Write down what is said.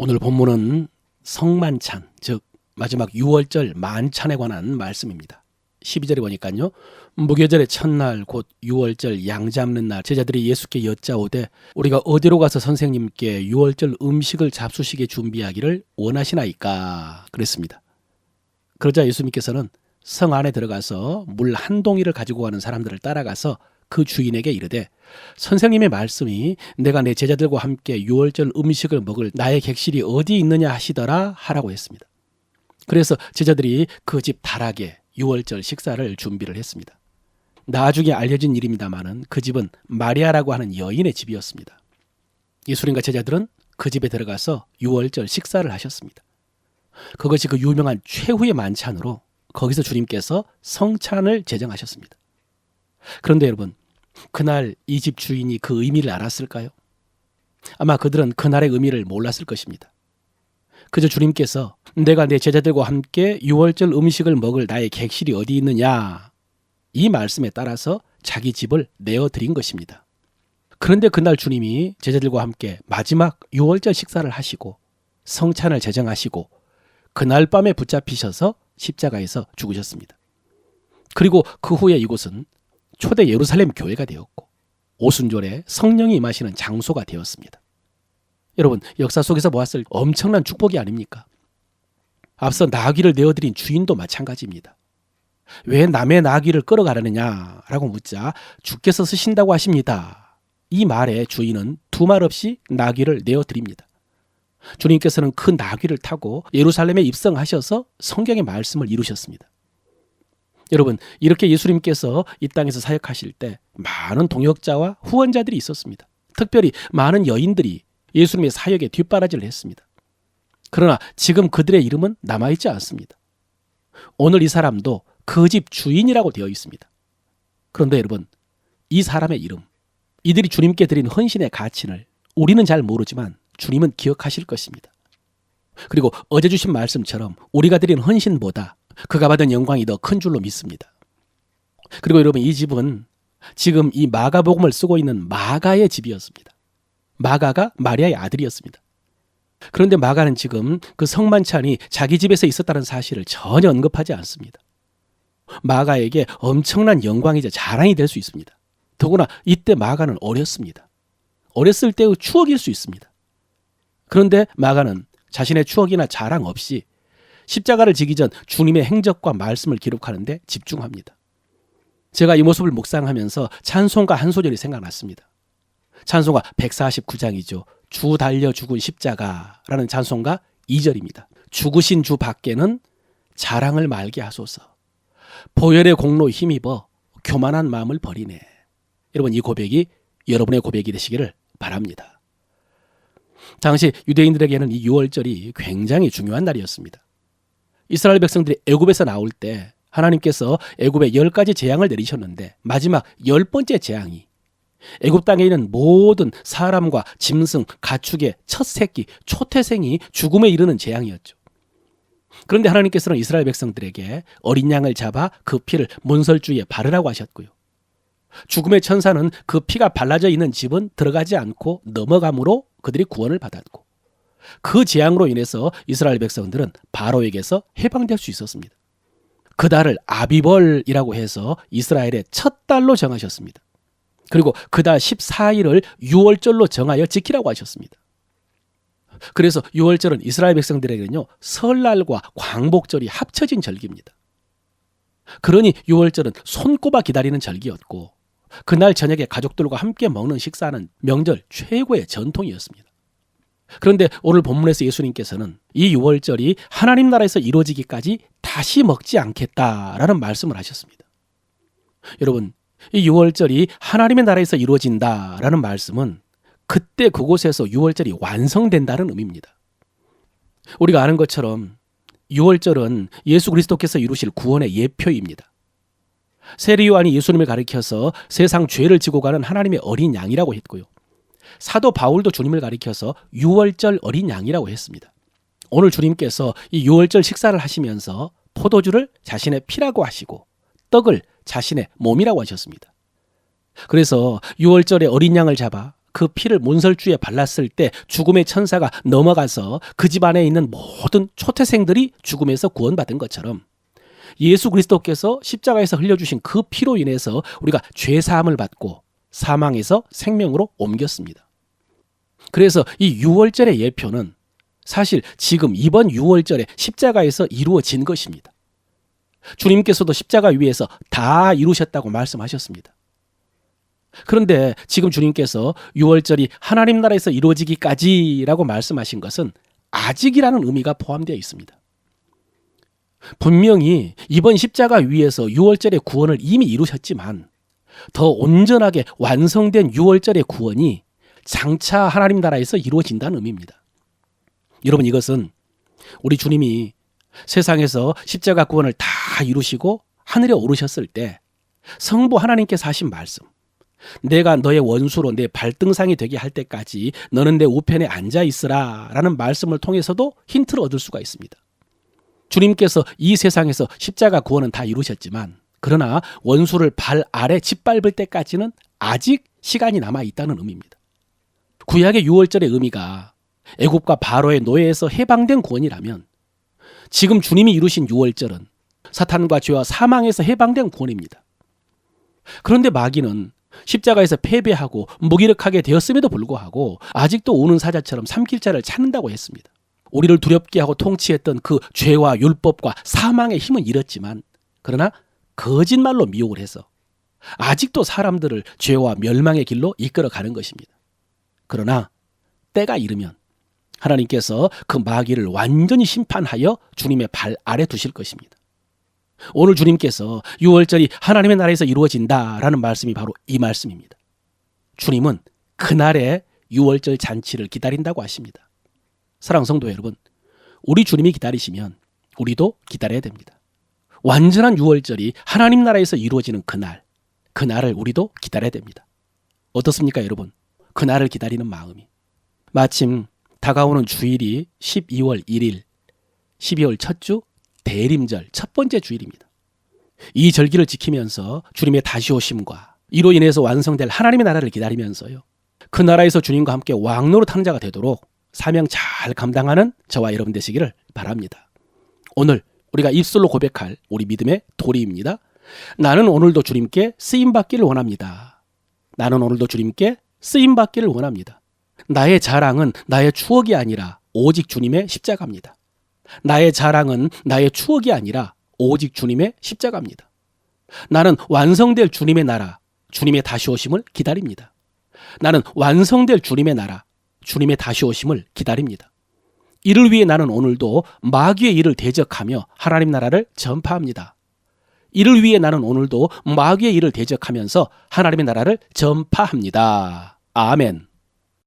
오늘 본문은 성만찬, 즉 마지막 유월절 만찬에 관한 말씀입니다. 12절에 보니까요. 무교절의 첫날 곧 유월절 양 잡는 날 제자들이 예수께 여짜오되 우리가 어디로 가서 선생님께 유월절 음식을 잡수시게 준비하기를 원하시나이까 그랬습니다. 그러자 예수님께서는 성 안에 들어가서 물 한 동이를 가지고 가는 사람들을 따라가서 그 주인에게 이르되 선생님의 말씀이 내가 내 제자들과 함께 유월절 음식을 먹을 나의 객실이 어디 있느냐 하시더라 하라고 했습니다. 그래서 제자들이 그 집 다락에 유월절 식사를 준비를 했습니다. 나중에 알려진 일입니다마는 그 집은 마리아라고 하는 여인의 집이었습니다. 예수님과 제자들은 그 집에 들어가서 유월절 식사를 하셨습니다. 그것이 그 유명한 최후의 만찬으로 거기서 주님께서 성찬을 제정하셨습니다. 그런데 여러분, 그날 이 집 주인이 그 의미를 알았을까요? 아마 그들은 그날의 의미를 몰랐을 것입니다. 그저 주님께서 내가 내 제자들과 함께 유월절 음식을 먹을 나의 객실이 어디 있느냐 이 말씀에 따라서 자기 집을 내어드린 것입니다. 그런데 그날 주님이 제자들과 함께 마지막 유월절 식사를 하시고 성찬을 제정하시고 그날 밤에 붙잡히셔서 십자가에서 죽으셨습니다. 그리고 그 후에 이곳은 초대 예루살렘 교회가 되었고 오순절에 성령이 임하시는 장소가 되었습니다. 여러분, 역사 속에서 보았을 엄청난 축복이 아닙니까? 앞서 나귀를 내어드린 주인도 마찬가지입니다. 왜 남의 나귀를 끌어가려느냐라고 묻자 주께서 쓰신다고 하십니다. 이 말에 주인은 두 말 없이 나귀를 내어드립니다. 주님께서는 그 나귀를 타고 예루살렘에 입성하셔서 성경의 말씀을 이루셨습니다. 여러분, 이렇게 예수님께서 이 땅에서 사역하실 때 많은 동역자와 후원자들이 있었습니다. 특별히 많은 여인들이 예수님의 사역에 뒷바라지를 했습니다. 그러나 지금 그들의 이름은 남아있지 않습니다. 오늘 이 사람도 그 집 주인이라고 되어 있습니다. 그런데 여러분, 이 사람의 이름, 이들이 주님께 드린 헌신의 가치를 우리는 잘 모르지만 주님은 기억하실 것입니다. 그리고 어제 주신 말씀처럼 우리가 드린 헌신보다 그가 받은 영광이 더 큰 줄로 믿습니다. 그리고 여러분, 이 집은 지금 이 마가복음을 쓰고 있는 마가의 집이었습니다. 마가가 마리아의 아들이었습니다. 그런데 마가는 지금 그 성만찬이 자기 집에서 있었다는 사실을 전혀 언급하지 않습니다. 마가에게 엄청난 영광이자 자랑이 될 수 있습니다. 더구나 이때 마가는 어렸습니다. 어렸을 때의 추억일 수 있습니다. 그런데 마가는 자신의 추억이나 자랑 없이 십자가를 지기 전 주님의 행적과 말씀을 기록하는 데 집중합니다. 제가 이 모습을 묵상하면서 찬송가 한 소절이 생각났습니다. 찬송가 149장이죠. 주 달려 죽은 십자가라는 찬송가 2절입니다. 죽으신 주 밖에는 자랑을 말게 하소서. 보혈의 공로 힘입어 교만한 마음을 버리네. 여러분, 이 고백이 여러분의 고백이 되시기를 바랍니다. 당시 유대인들에게는 이 유월절이 굉장히 중요한 날이었습니다. 이스라엘 백성들이 애굽에서 나올 때 하나님께서 애굽에 10가지 재앙을 내리셨는데 마지막 10번째 재앙이 애굽 땅에 있는 모든 사람과 짐승, 가축의 첫 새끼, 초태생이 죽음에 이르는 재앙이었죠. 그런데 하나님께서는 이스라엘 백성들에게 어린 양을 잡아 그 피를 문설주에 바르라고 하셨고요. 죽음의 천사는 그 피가 발라져 있는 집은 들어가지 않고 넘어감으로 그들이 구원을 받았고 그 재앙으로 인해서 이스라엘 백성들은 바로에게서 해방될 수 있었습니다. 그 달을 아비벌이라고 해서 이스라엘의 첫 달로 정하셨습니다. 그리고 그 달 14일을 유월절로 정하여 지키라고 하셨습니다. 그래서 유월절은 이스라엘 백성들에게는요, 설날과 광복절이 합쳐진 절기입니다. 그러니 유월절은 손꼽아 기다리는 절기였고 그날 저녁에 가족들과 함께 먹는 식사는 명절 최고의 전통이었습니다. 그런데 오늘 본문에서 예수님께서는 이 유월절이 하나님 나라에서 이루어지기까지 다시 먹지 않겠다라는 말씀을 하셨습니다. 여러분, 이 유월절이 하나님의 나라에서 이루어진다라는 말씀은 그때 그곳에서 유월절이 완성된다는 의미입니다. 우리가 아는 것처럼 유월절은 예수 그리스도께서 이루실 구원의 예표입니다. 세리 요한이 예수님을 가리켜서 세상 죄를 지고 가는 하나님의 어린 양이라고 했고요. 사도 바울도 주님을 가리켜서 유월절 어린 양이라고 했습니다. 오늘 주님께서 이 유월절 식사를 하시면서 포도주를 자신의 피라고 하시고 떡을 자신의 몸이라고 하셨습니다. 그래서 유월절에 어린 양을 잡아 그 피를 문설주에 발랐을 때 죽음의 천사가 넘어가서 그 집안에 있는 모든 초태생들이 죽음에서 구원받은 것처럼 예수 그리스도께서 십자가에서 흘려주신 그 피로 인해서 우리가 죄사함을 받고 사망에서 생명으로 옮겼습니다. 그래서 이 유월절의 예표는 사실 지금 이번 유월절에 십자가에서 이루어진 것입니다. 주님께서도 십자가 위에서 다 이루셨다고 말씀하셨습니다. 그런데 지금 주님께서 유월절이 하나님 나라에서 이루어지기까지라고 말씀하신 것은 아직이라는 의미가 포함되어 있습니다. 분명히 이번 십자가 위에서 유월절의 구원을 이미 이루셨지만 더 온전하게 완성된 유월절의 구원이 장차 하나님 나라에서 이루어진다는 의미입니다. 여러분, 이것은 우리 주님이 세상에서 십자가 구원을 다 이루시고 하늘에 오르셨을 때 성부 하나님께서 하신 말씀, 내가 너의 원수로 내 발등상이 되게 할 때까지 너는 내 우편에 앉아 있으라 라는 말씀을 통해서도 힌트를 얻을 수가 있습니다. 주님께서 이 세상에서 십자가 구원은 다 이루셨지만 그러나 원수를 발 아래 짓밟을 때까지는 아직 시간이 남아 있다는 의미입니다. 구약의 유월절의 의미가 애굽과 바로의 노예에서 해방된 구원이라면 지금 주님이 이루신 유월절은 사탄과 죄와 사망에서 해방된 구원입니다. 그런데 마귀는 십자가에서 패배하고 무기력하게 되었음에도 불구하고 아직도 우는 사자처럼 삼킬 자를 찾는다고 했습니다. 우리를 두렵게 하고 통치했던 그 죄와 율법과 사망의 힘은 잃었지만 그러나 거짓말로 미혹을 해서 아직도 사람들을 죄와 멸망의 길로 이끌어가는 것입니다. 그러나 때가 이르면 하나님께서 그 마귀를 완전히 심판하여 주님의 발 아래 두실 것입니다. 오늘 주님께서 유월절이 하나님의 나라에서 이루어진다라는 말씀이 바로 이 말씀입니다. 주님은 그날의 유월절 잔치를 기다린다고 하십니다. 사랑하는 성도 여러분, 우리 주님이 기다리시면 우리도 기다려야 됩니다. 완전한 유월절이 하나님 나라에서 이루어지는 그날을 우리도 기다려야 됩니다. 어떻습니까, 여러분? 그날을 기다리는 마음이. 마침 다가오는 주일이 12월 1일, 12월 첫 주 대림절 첫 번째 주일입니다. 이 절기를 지키면서 주님의 다시 오심과 이로 인해서 완성될 하나님의 나라를 기다리면서요, 그 나라에서 주님과 함께 왕노릇하는 자가 되도록 사명 잘 감당하는 저와 여러분 되시기를 바랍니다. 오늘 우리가 입술로 고백할 우리 믿음의 도리입니다. 나는 오늘도 주님께 쓰임받기를 원합니다. 나는 오늘도 주님께 쓰임받기를 원합니다. 나의 자랑은 나의 추억이 아니라 오직 주님의 십자가입니다. 나의 자랑은 나의 추억이 아니라 오직 주님의 십자가입니다. 나는 완성될 주님의 나라, 주님의 다시 오심을 기다립니다. 나는 완성될 주님의 나라, 주님의 다시 오심을 기다립니다. 이를 위해 나는 오늘도 마귀의 일을 대적하며 하나님 나라를 전파합니다. 이를 위해 나는 오늘도 마귀의 일을 대적하면서 하나님의 나라를 전파합니다. 아멘.